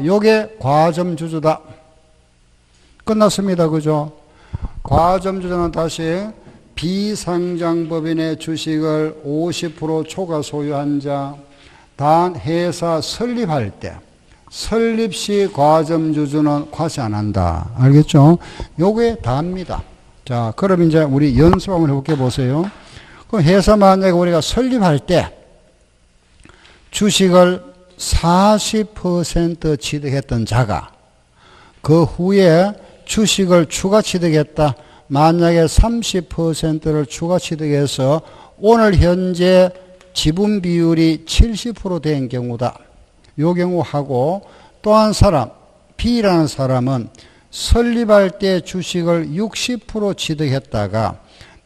요게 과점주주다. 끝났습니다. 그죠? 과점주주는 다시 비상장법인의 주식을 50% 초과 소유한 자, 단 회사 설립할 때 설립 시 과점주주는 과세 안 한다. 알겠죠? 요게 다입니다. 자, 그럼 이제 우리 연습 한번 해볼게 보세요. 그 회사 만약에 우리가 설립할 때 주식을 40% 취득했던 자가 그 후에 주식을 추가 취득했다. 만약에 30%를 추가 취득해서 오늘 현재 지분 비율이 70% 된 경우다. 요 경우하고 또 한 사람, B라는 사람은 설립할 때 주식을 60% 취득했다가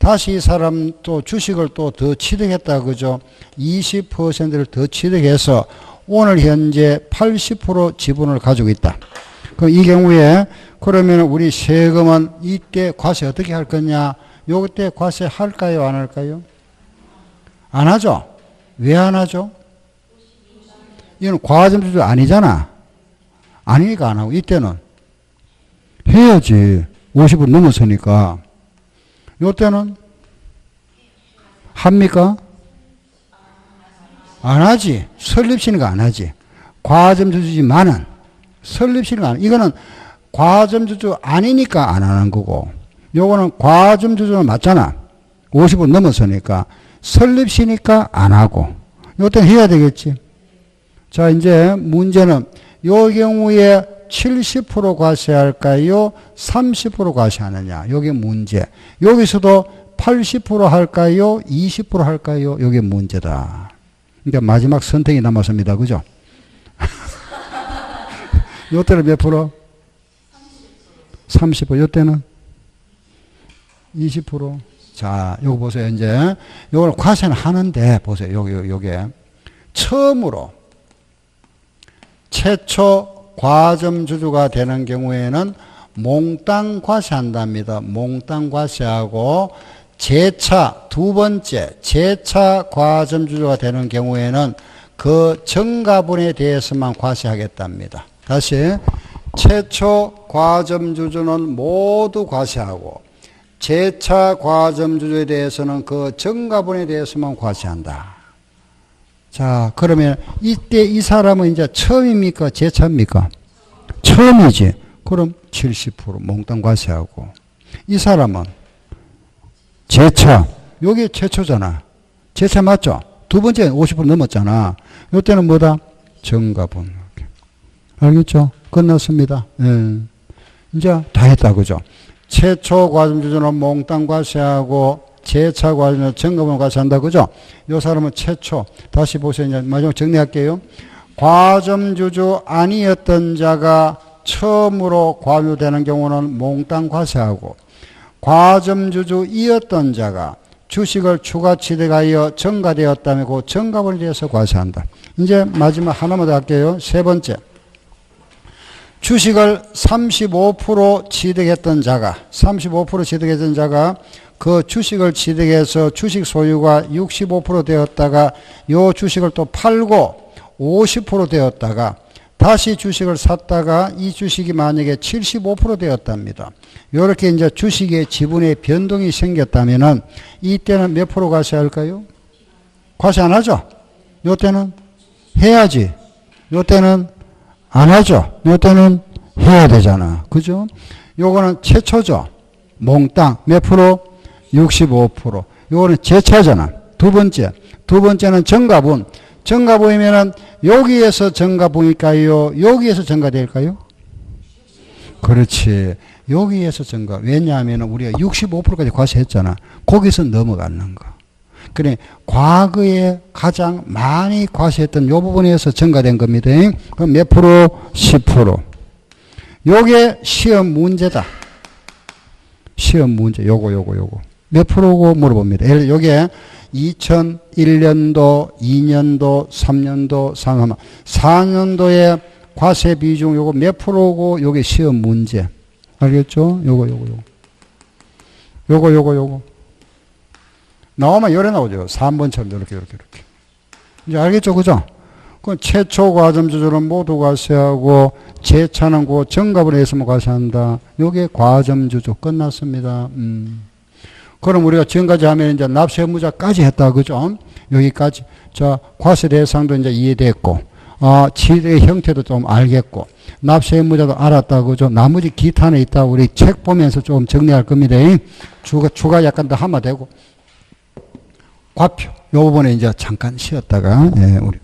다시 이 사람 또 주식을 또 더 취득했다. 그죠? 20%를 더 취득해서 오늘 현재 80% 지분을 가지고 있다. 그럼 이 경우에 그러면 우리 세금은 이때 과세 어떻게 할 거냐? 요때 과세 할까요? 안 할까요? 안 하죠? 왜 안 하죠? 이건 과점주주 아니잖아. 아니니까 안 하고 이때는 해야지. 50은 넘었으니까. 요때는 합니까? 안 하지. 설립시니까 안 하지. 과점주주지만은 설립시니까 안. 이거는 과점주주 아니니까 안 하는 거고, 요거는 과점주주는 맞잖아. 50은 넘었으니까. 설립시니까 안 하고. 요때는 해야 되겠지. 자, 이제 문제는 요 경우에 70% 과세할까요? 30% 과세하느냐? 요게 문제. 여기서도 80% 할까요? 20% 할까요? 요게 문제다. 그러니까 마지막 선택이 남았습니다. 그죠? 요때는 몇 프로? 30%. 요때는 20%. 자, 요거 보세요. 이제 요걸 과세는 하는데 보세요. 요게 처음으로 최초 과점주주가 되는 경우에는 몽땅 과세한답니다. 몽땅 과세하고 재차 두 번째 재차 과점주주가 되는 경우에는 그 정가분에 대해서만 과세하겠답니다. 다시 최초 과점주주는 모두 과세하고 재차 과점주주에 대해서는 그 정가분에 대해서만 과세한다. 자, 그러면 이때 이 사람은 이제 처음입니까? 재차입니까? 처음이지. 그럼 70% 몽땅 과세하고. 이 사람은 재차. 여기 최초잖아. 재차 맞죠? 두 번째 50% 넘었잖아. 이때는 뭐다? 정가분. 알겠죠? 끝났습니다. 예. 이제 다 했다. 그죠? 최초 과점주주는 몽땅 과세하고 재차 과점주주는 정가분을 과세한다. 그죠? 이 사람은 최초. 다시 보세요. 이제 마지막 정리할게요. 과점주주 아니었던 자가 처음으로 과유되는 경우는 몽땅 과세하고, 과점주주이었던 자가 주식을 추가 취득하여 정가되었다면 그 정가분에 대해서 과세한다. 이제 마지막 하나만 더 할게요. 세 번째. 주식을 35% 취득했던 자가, 35% 취득했던 자가 그 주식을 취득해서 주식 소유가 65% 되었다가 요 주식을 또 팔고 50% 되었다가 다시 주식을 샀다가 이 주식이 만약에 75% 되었답니다. 이렇게 이제 주식의 지분의 변동이 생겼다면은 이때는 몇 프로 과세할까요? 과세 안 하죠? 요때는 해야지. 요때는 안 하죠? 요때는 해야 되잖아. 그죠? 요거는 최초죠. 몽땅 몇 프로? 65%. 요거는 재차잖아. 두 번째. 두 번째는 정가분. 정가분이면은 여기에서 정가분일까요? 여기에서 정가될까요? 그렇지. 여기에서 정가. 왜냐하면 우리가 65%까지 과세했잖아. 거기서 넘어가는 거. 그래, 과거에 가장 많이 과세했던 요 부분에서 정가된 겁니다. 그럼 몇 프로? 10%. 요게 시험 문제다. 시험 문제. 요거. 몇 프로고 물어봅니다. 예를 들어 요게 2001년도, 2년도, 3년도, 4년도에 과세 비중 요거 몇 프로고 요게 시험 문제. 알겠죠? 요거. 나오면 요래 나오죠. 3번처럼 이렇게. 이제 알겠죠? 그죠? 그 최초 과점주주는 모두 과세하고 재차는 그 정가분에 의해서만 과세한다. 요게 과점주주 끝났습니다. 그럼 우리가 지금까지 하면 이제 납세 의무자까지 했다. 그죠? 여기까지. 자, 과세 대상도 이제 이해됐고, 취득의 형태도 좀 알겠고, 납세 의무자도 알았다. 그죠? 나머지 기타는 있다. 우리 책 보면서 좀 정리할 겁니다. 추가 약간 더 하면 되고. 과표. 요 부분에 이제 잠깐 쉬었다가, 예, 우리